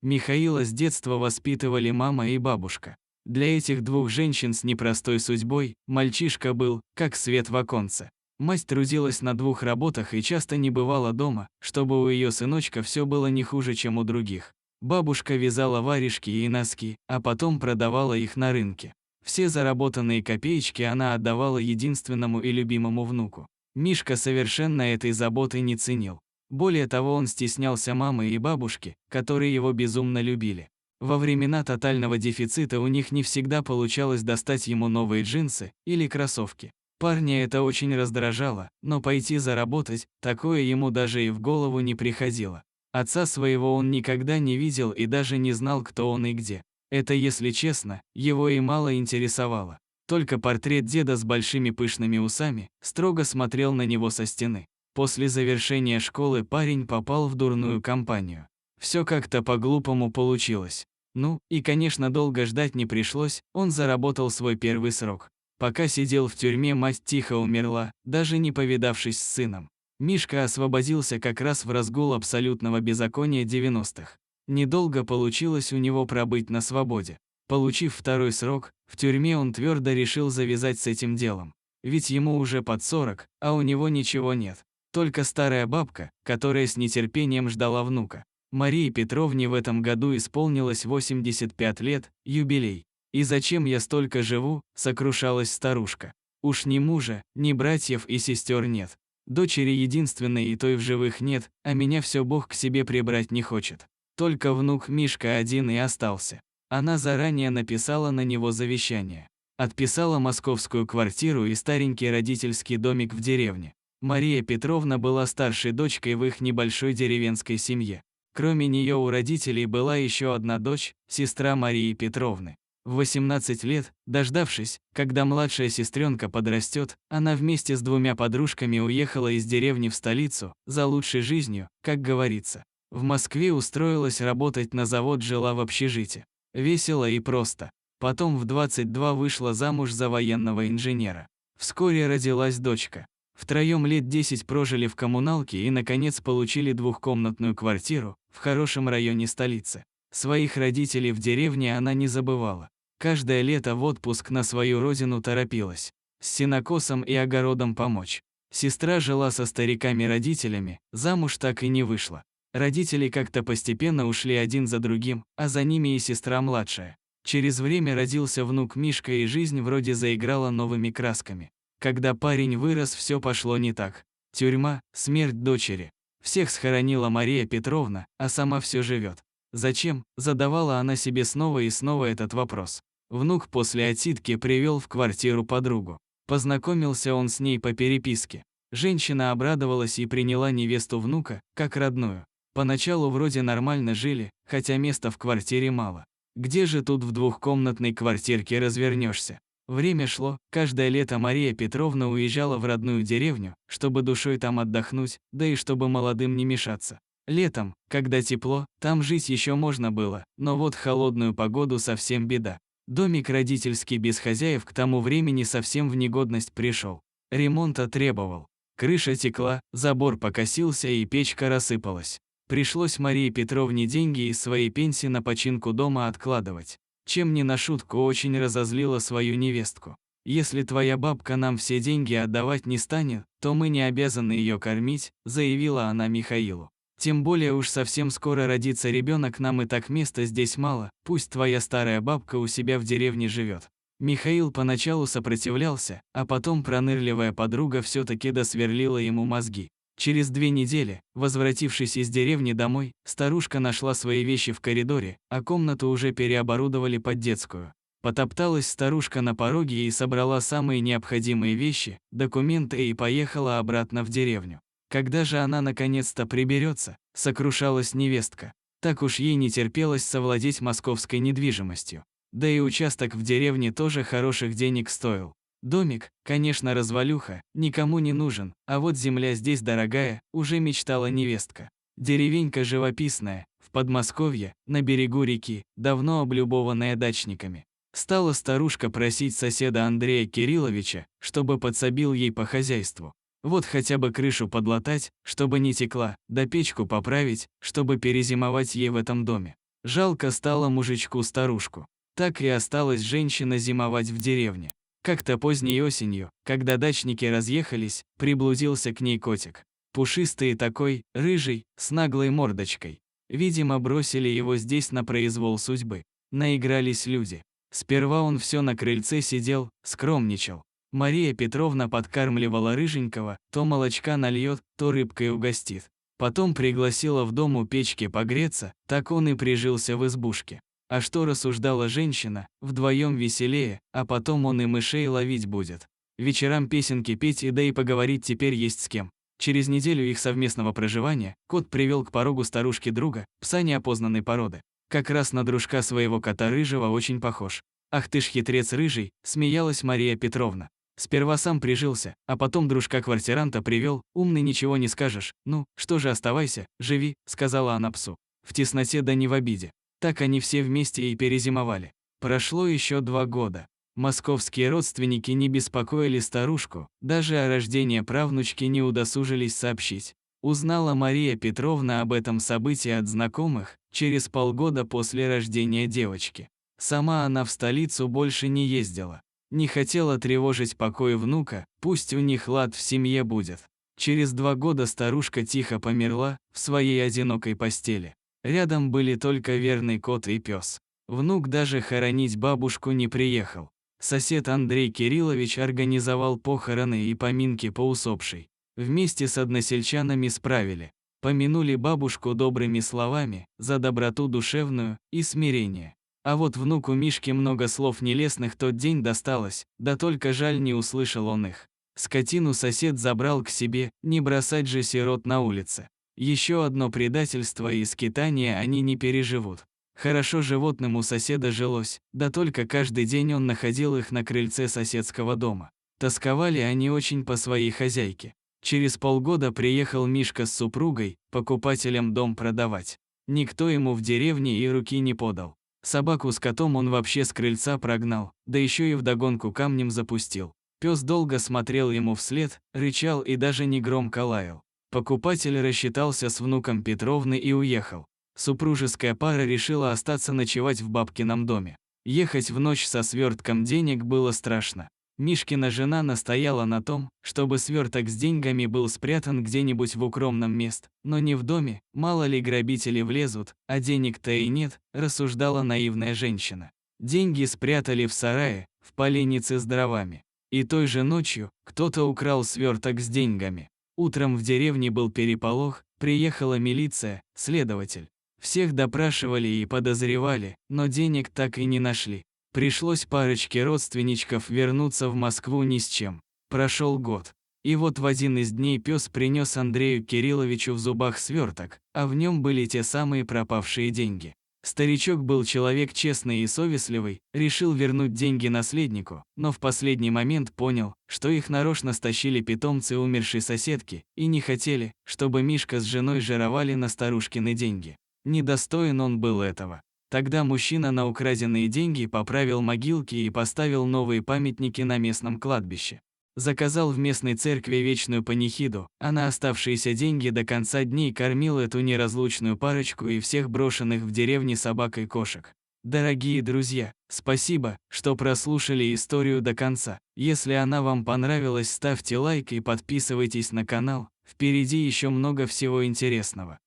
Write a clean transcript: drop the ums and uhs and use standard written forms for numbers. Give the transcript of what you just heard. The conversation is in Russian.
Михаила с детства воспитывали мама и бабушка. Для этих двух женщин с непростой судьбой мальчишка был, как свет в оконце. Мать трудилась на двух работах и часто не бывала дома, чтобы у ее сыночка все было не хуже, чем у других. Бабушка вязала варежки и носки, а потом продавала их на рынке. Все заработанные копеечки она отдавала единственному и любимому внуку. Мишка совершенно этой заботы не ценил. Более того, он стеснялся мамы и бабушки, которые его безумно любили. Во времена тотального дефицита у них не всегда получалось достать ему новые джинсы или кроссовки. Парня это очень раздражало, но пойти заработать, такое ему даже и в голову не приходило. Отца своего он никогда не видел и даже не знал, кто он и где. Это, если честно, его и мало интересовало. Только портрет деда с большими пышными усами строго смотрел на него со стены. После завершения школы парень попал в дурную компанию. Все как-то по-глупому получилось. Ну, и конечно долго ждать не пришлось, он заработал свой первый срок. Пока сидел в тюрьме, мать тихо умерла, даже не повидавшись с сыном. Мишка освободился как раз в разгул абсолютного беззакония 90-х. Недолго получилось у него пробыть на свободе. Получив второй срок, в тюрьме он твердо решил завязать с этим делом. Ведь ему уже под 40, а у него ничего нет. Только старая бабка, которая с нетерпением ждала внука. Марии Петровне в этом году исполнилось 85 лет, юбилей. «И зачем я столько живу?» – сокрушалась старушка. «Уж ни мужа, ни братьев и сестер нет. Дочери единственной и той в живых нет, а меня все Бог к себе прибрать не хочет. Только внук Мишка один и остался». Она заранее написала на него завещание. Отписала московскую квартиру и старенький родительский домик в деревне. Мария Петровна была старшей дочкой в их небольшой деревенской семье. Кроме нее у родителей была еще одна дочь, сестра Марии Петровны. В 18 лет, дождавшись, когда младшая сестренка подрастет, она вместе с двумя подружками уехала из деревни в столицу, за лучшей жизнью, как говорится. В Москве устроилась работать на завод, жила в общежитии. Весело и просто. Потом в 22 вышла замуж за военного инженера. Вскоре родилась дочка. Втроем лет 10 прожили в коммуналке и, наконец, получили двухкомнатную квартиру в хорошем районе столицы. Своих родителей в деревне она не забывала. Каждое лето в отпуск на свою родину торопилась. С сенокосом и огородом помочь. Сестра жила со стариками-родителями, замуж так и не вышла. Родители как-то постепенно ушли один за другим, а за ними и сестра младшая. Через время родился внук Мишка, и жизнь вроде заиграла новыми красками. Когда парень вырос, все пошло не так. Тюрьма, смерть дочери. Всех схоронила Мария Петровна, а сама все живет. Зачем? Задавала она себе снова и снова этот вопрос. Внук после отсидки привел в квартиру подругу. Познакомился он с ней по переписке. Женщина обрадовалась и приняла невесту внука, как родную. Поначалу вроде нормально жили, хотя места в квартире мало. Где же тут в двухкомнатной квартирке развернешься? Время шло, каждое лето Мария Петровна уезжала в родную деревню, чтобы душой там отдохнуть, да и чтобы молодым не мешаться. Летом, когда тепло, там жить еще можно было, но вот холодную погоду совсем беда. Домик родительский без хозяев к тому времени совсем в негодность пришел. Ремонта требовал. Крыша текла, забор покосился и печка рассыпалась. Пришлось Марии Петровне деньги из своей пенсии на починку дома откладывать. Чем не на шутку очень разозлила свою невестку. «Если твоя бабка нам все деньги отдавать не станет, то мы не обязаны ее кормить», заявила она Михаилу. «Тем более уж совсем скоро родится ребенок, нам и так места здесь мало, пусть твоя старая бабка у себя в деревне живет». Михаил поначалу сопротивлялся, а потом пронырливая подруга все-таки досверлила ему мозги. Через 2 недели, возвратившись из деревни домой, старушка нашла свои вещи в коридоре, а комнату уже переоборудовали под детскую. Потопталась старушка на пороге и собрала самые необходимые вещи, документы и поехала обратно в деревню. Когда же она наконец-то приберется, сокрушалась невестка. Так уж ей не терпелось совладеть московской недвижимостью. Да и участок в деревне тоже хороших денег стоил. Домик, конечно, развалюха, никому не нужен, а вот земля здесь дорогая, уже мечтала невестка. Деревенька живописная, в Подмосковье, на берегу реки, давно облюбованная дачниками. Стала старушка просить соседа Андрея Кирилловича, чтобы подсобил ей по хозяйству. Вот хотя бы крышу подлатать, чтобы не текла, да печку поправить, чтобы перезимовать ей в этом доме. Жалко стало мужичку-старушку. Так и осталась женщина зимовать в деревне. Как-то поздней осенью, когда дачники разъехались, приблудился к ней котик. Пушистый такой, рыжий, с наглой мордочкой. Видимо, бросили его здесь на произвол судьбы. Наигрались люди. Сперва он все на крыльце сидел, скромничал. Мария Петровна подкармливала рыженького, то молочка нальет, то рыбкой угостит. Потом пригласила в дом у печки погреться, так он и прижился в избушке. А что рассуждала женщина, вдвоем веселее, а потом он и мышей ловить будет. Вечерам песенки петь и да и поговорить теперь есть с кем. Через неделю их совместного проживания кот привел к порогу старушки друга, пса неопознанной породы. Как раз на дружка своего кота рыжего очень похож. «Ах ты ж хитрец рыжий», смеялась Мария Петровна. Сперва сам прижился, а потом дружка-квартиранта привел, умный ничего не скажешь. «Ну, что же оставайся, живи», сказала она псу. В тесноте да не в обиде. Так они все вместе и перезимовали. Прошло еще 2 года. Московские родственники не беспокоили старушку, даже о рождении правнучки не удосужились сообщить. Узнала Мария Петровна об этом событии от знакомых через полгода после рождения девочки. Сама она в столицу больше не ездила. Не хотела тревожить покой внука, пусть у них лад в семье будет. Через 2 года старушка тихо померла в своей одинокой постели. Рядом были только верный кот и пес. Внук даже хоронить бабушку не приехал. Сосед Андрей Кириллович организовал похороны и поминки по усопшей. Вместе с односельчанами справили. Помянули бабушку добрыми словами за доброту душевную и смирение. А вот внуку Мишке много слов нелестных тот день досталось, да только жаль не услышал он их. Скотину сосед забрал к себе, не бросать же сирот на улице. Еще одно предательство и скитание они не переживут. Хорошо животным у соседа жилось, да только каждый день он находил их на крыльце соседского дома. Тосковали они очень по своей хозяйке. Через полгода приехал Мишка с супругой, покупателям дом продавать. Никто ему в деревне и руки не подал. Собаку с котом он вообще с крыльца прогнал, да еще и вдогонку камнем запустил. Пес долго смотрел ему вслед, рычал и даже негромко лаял. Покупатель рассчитался с внуком Петровны и уехал. Супружеская пара решила остаться ночевать в бабкином доме. Ехать в ночь со свертком денег было страшно. Мишкина жена настояла на том, чтобы сверток с деньгами был спрятан где-нибудь в укромном месте, но не в доме, мало ли грабители влезут, а денег-то и нет, рассуждала наивная женщина. Деньги спрятали в сарае, в поленнице с дровами. И той же ночью кто-то украл сверток с деньгами. Утром в деревне был переполох, приехала милиция, следователь. Всех допрашивали и подозревали, но денег так и не нашли. Пришлось парочке родственничков вернуться в Москву ни с чем. Прошел год. И вот в один из дней пес принес Андрею Кирилловичу в зубах сверток, а в нем были те самые пропавшие деньги. Старичок был человек честный и совестливый, решил вернуть деньги наследнику, но в последний момент понял, что их нарочно стащили питомцы умершей соседки и не хотели, чтобы Мишка с женой жировали на старушкины деньги. Недостоин он был этого. Тогда мужчина на украденные деньги поправил могилки и поставил новые памятники на местном кладбище. Заказал в местной церкви вечную панихиду, а на оставшиеся деньги до конца дней кормил эту неразлучную парочку и всех брошенных в деревне собак и кошек. Дорогие друзья, спасибо, что прослушали историю до конца. Если она вам понравилась, ставьте лайк и подписывайтесь на канал, впереди еще много всего интересного.